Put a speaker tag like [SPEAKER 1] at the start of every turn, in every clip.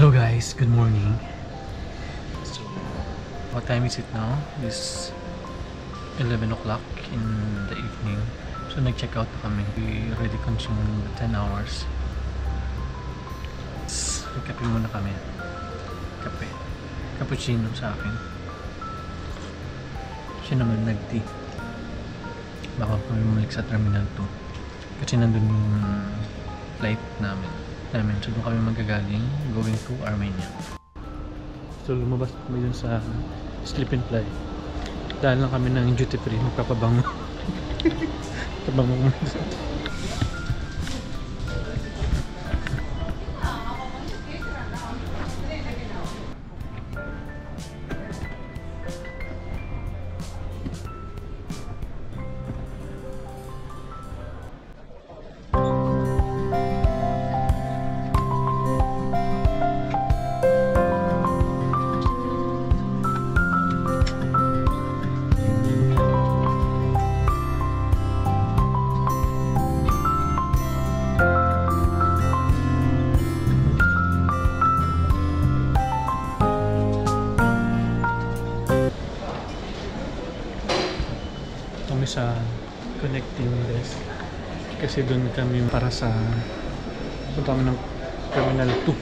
[SPEAKER 1] Hello guys, good morning. So, what time is it now? It's 11 o'clock in the evening. So, nag-check out na kami. We already consumed 10 hours. Kape muna kami. Kape. Cappuccino sa akin. Siya naman nag-tea. Baka kami bumalik sa Terminal 2. Kasi nandun yung flight namin. So doon kami magagaling going to Armenia. So lumabas kami dun sa Sleep and Fly. Dahil lang kami ng duty free, magpapabango. Pabango kami. Sa connecting desk kasi doon kami para sa punta kami ng Terminal 2.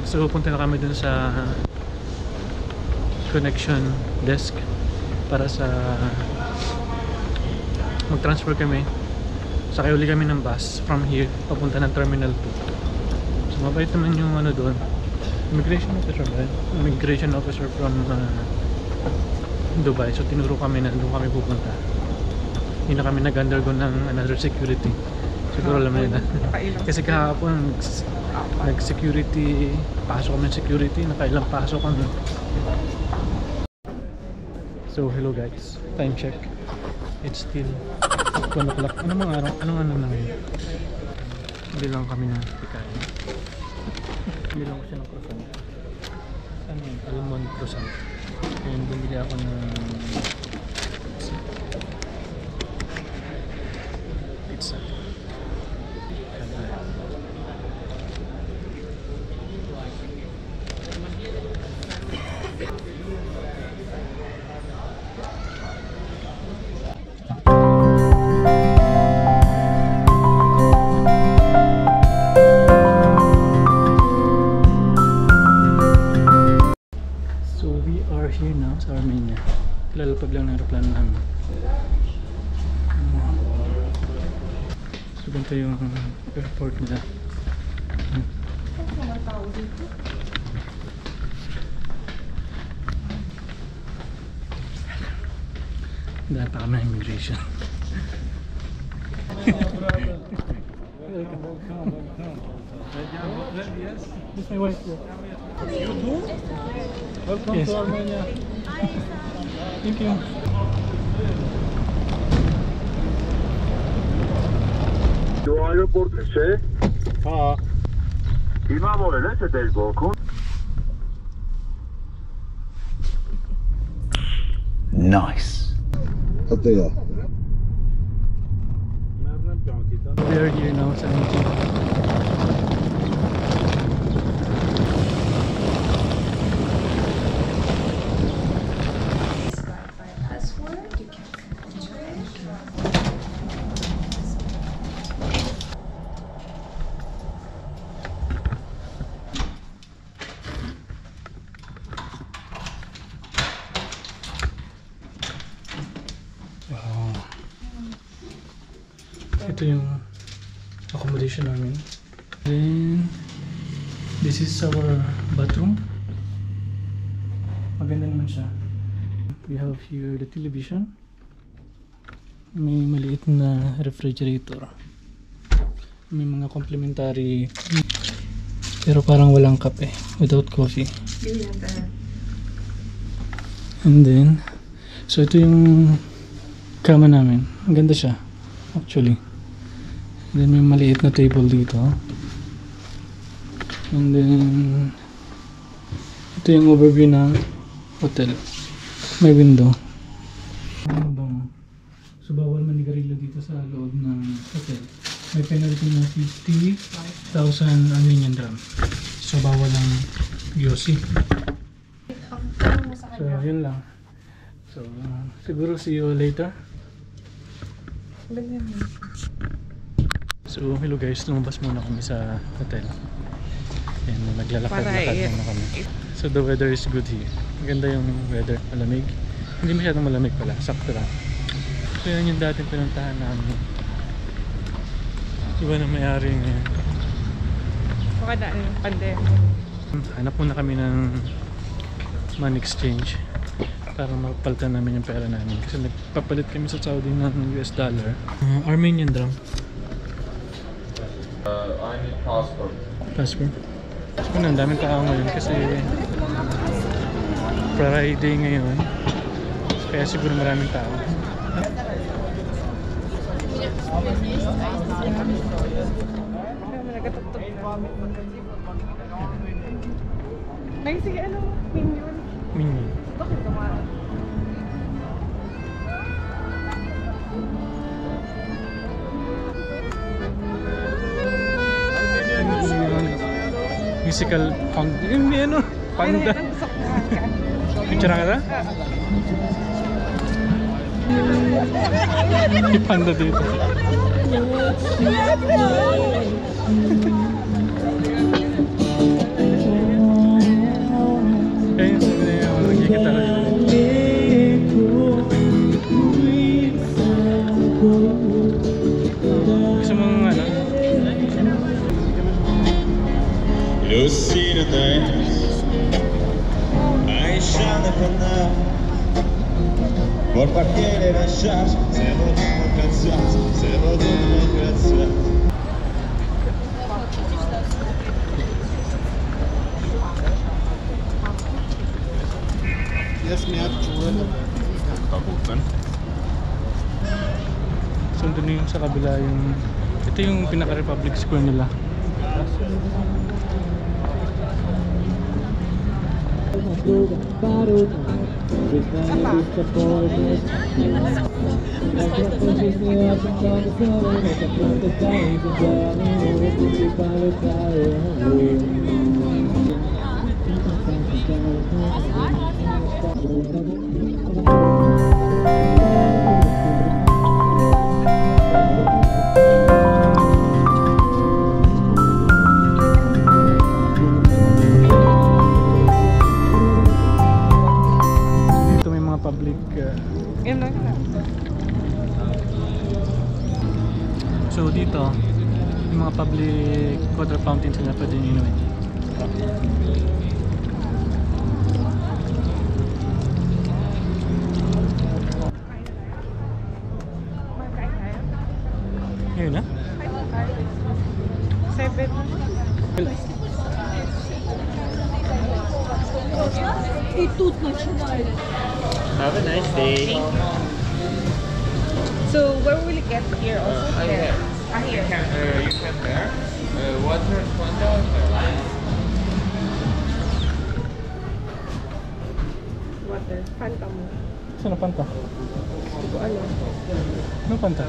[SPEAKER 1] So punta na kami doon sa connection desk para sa mag-transfer kami. Sakay uli kami ng bus from here papunta ng Terminal 2. So mabait naman yung ano doon, immigration officer ba? Immigration officer from Dubai. So tinuro kami na doon kami pupunta. Hindi na kami nag-undergo ng another security. Siguro alam nila. Kasi kahapon nag-security, pasok kami ng security, nakailang pasok kami. So hello guys, time check. It's still 1 o'clock. Ano mga araw? Ano na ngayon? Hindi lang kami na pikain. Hindi lang ko siya ng croissant. Ano yun? Almond croissant. Kaya bumili ako ng pizza. Here now sa Armenia. Lalapag lang ng aeroplano namin. So ganito yung airport nila. Dahil pa kami ng immigration. Yes, this is my wife. You too? Welcome to Armenia. Thank you.
[SPEAKER 2] Do aeroport se? Imamo le lettelgo.
[SPEAKER 3] Nice.
[SPEAKER 2] Ataya.
[SPEAKER 1] We are here now sa meeting. Ito yung accommodation namin. Then this is our bathroom. Maganda naman siya. We have here the television. May maliit na refrigerator. May mga complimentary, pero parang walang kape, without coffee. And then so ito yung kama namin. Ang ganda siya actually. Then may maliit na table dito. And then ito yung overview ng hotel. May window. Ano bang so bawal manigarilyo dito sa loob ng hotel. May penalty na 50,000 Armenian dram. So bawal ang yosi. So yun lang. So siguro see you later. So hello guys, lumabas muna kami sa hotel. And naglalakad-lakad muna kami. So the weather is good here. Maganda yung weather, malamig. Hindi masyadong malamig pala, sakto lang. So yan yung dating pinuntahan namin. Iba na may-ari ngayon.
[SPEAKER 4] Baka daan yung pandemic.
[SPEAKER 1] Hanap muna kami ng money exchange para mapalitan namin yung pera namin. Kasi nagpapalit kami sa Saudi ng US dollar. Armenian dram.
[SPEAKER 2] I need passport.
[SPEAKER 1] Passport. So ang daming tao ngayon kasi Friday ngayon. Kaya siguro maraming tao.
[SPEAKER 4] Ay, sige, ano? Minion.
[SPEAKER 1] Minion.
[SPEAKER 4] Bakit kumain?
[SPEAKER 1] Musical panda. Yung ano? Panda. Picture nga ta? May panda dito. Ayun, sabi na yung magigit ako dito. Gusto mong ano?
[SPEAKER 5] Lucina dance, Aisha canal, por partire lasciar, se vogliamo cazzare, se vogliamo cazzare. Yes, me have children.
[SPEAKER 1] So doon yung sa kabila yung ito yung pinaka-Republic Square nila. Ito may mga public
[SPEAKER 4] Yan lang.
[SPEAKER 1] so dito yung mga public water fountains na pwede nyo inumin.
[SPEAKER 4] Magkain tayo.
[SPEAKER 1] Ngayon na?
[SPEAKER 4] 7.
[SPEAKER 5] Have a nice day.
[SPEAKER 4] So, where will it get here also?
[SPEAKER 5] Here.
[SPEAKER 4] Here.
[SPEAKER 5] You can there. Water Fanta.
[SPEAKER 4] Water. Fanta mo.
[SPEAKER 1] Saan ang panta?
[SPEAKER 4] Hindi ko alam.
[SPEAKER 1] Anong panta?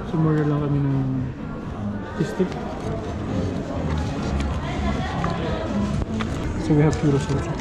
[SPEAKER 1] Sumurya lang kami ng stick. So we have churros also.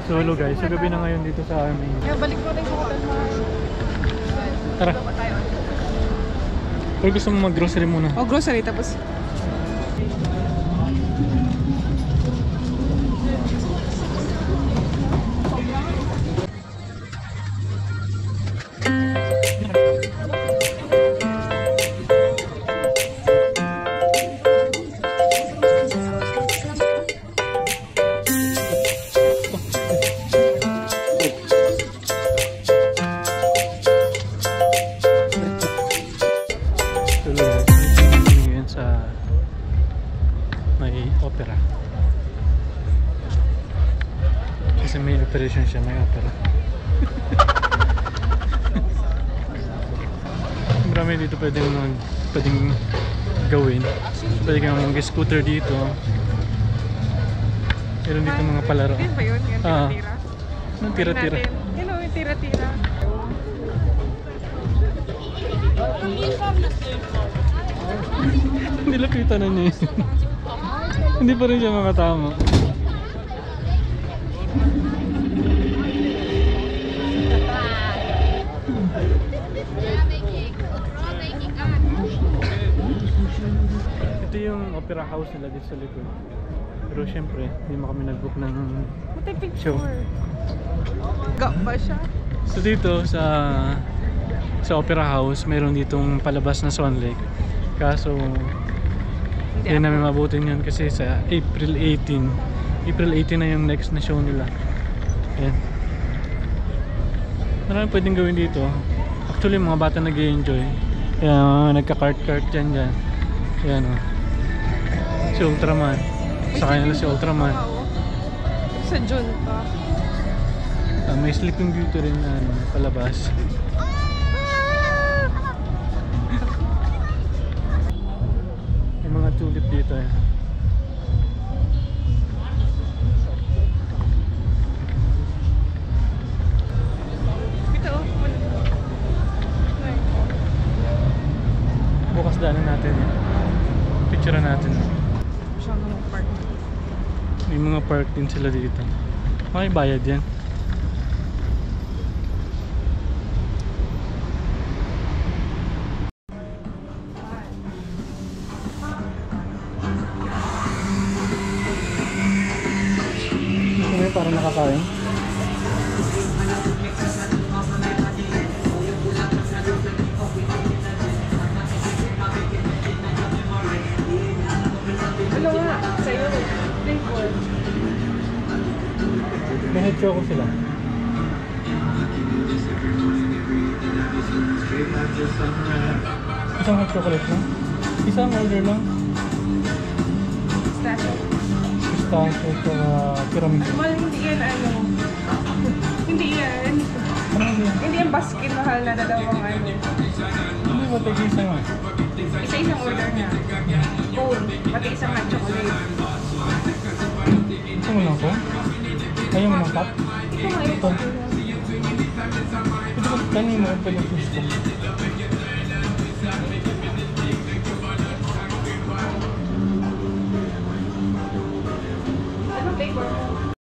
[SPEAKER 1] So hello guys, so gabi na ngayon dito sa Armenia.
[SPEAKER 4] Kaya balik ko rin sa hotel mo.
[SPEAKER 1] Tara. Pero gusto mo mag-grocery muna?
[SPEAKER 4] O, grocery tapos.
[SPEAKER 1] television siya, may opera. Marami dito pwedeng gawin. So, pwede kang mag-scooter dito. Meron dito mga palaro.
[SPEAKER 4] Yun ba yun? Yung
[SPEAKER 1] Ah.
[SPEAKER 4] tira-tira?
[SPEAKER 1] Anong tira-tira?
[SPEAKER 4] Yun o, yung tira-tira.
[SPEAKER 1] Hindi lapitan na niya. Hindi pa rin siya makatama. Ito yung opera house nila dito sa likod. Pero syempre, hindi mo kami nag-book ng show.
[SPEAKER 4] Picture. Gap ba siya?
[SPEAKER 1] So dito sa opera house, mayroon ditong palabas na Swan Lake. Kaso hindi namin mabutin yun kasi sa April 18 na yung next na show nila. Ayan. Marami pwedeng gawin dito. Actually mga bata nag-i-enjoy. Ayan, nagka-kart-kart dyan. Ayan o. Si Ultraman. Sa kanila si Ultraman.
[SPEAKER 4] Sa June pa.
[SPEAKER 1] May Sleeping Beauty rin na palabas. May mga tulip dito eh.
[SPEAKER 4] Ito o.
[SPEAKER 1] Bukas daanan natin eh. Picture natin.
[SPEAKER 4] Siya nga park.
[SPEAKER 1] May mga park din sila dito. May bayad yan. Kami parang nakakain.
[SPEAKER 4] Ano nga? Sa'yo. Flavor.
[SPEAKER 1] May head choco sila. Isang hot chocolate lang. Isang order lang.
[SPEAKER 4] Pistachio.
[SPEAKER 1] Pistachio at tiramisu.
[SPEAKER 4] Mahal, hindi yan ano. Hindi yan.
[SPEAKER 1] Ano yan?
[SPEAKER 4] Hindi yan basket. Mahal na dalawang ano.
[SPEAKER 1] Hindi ba tayo isa nga?
[SPEAKER 4] Isa-isang order niya. Cone. Pati isang hot chocolate.
[SPEAKER 1] Ito mo lang po? Ayaw mo ng cup?
[SPEAKER 4] Ito nga ito.
[SPEAKER 1] Ito ba kanin mo pa yung gusto?
[SPEAKER 4] Ano flavor mo?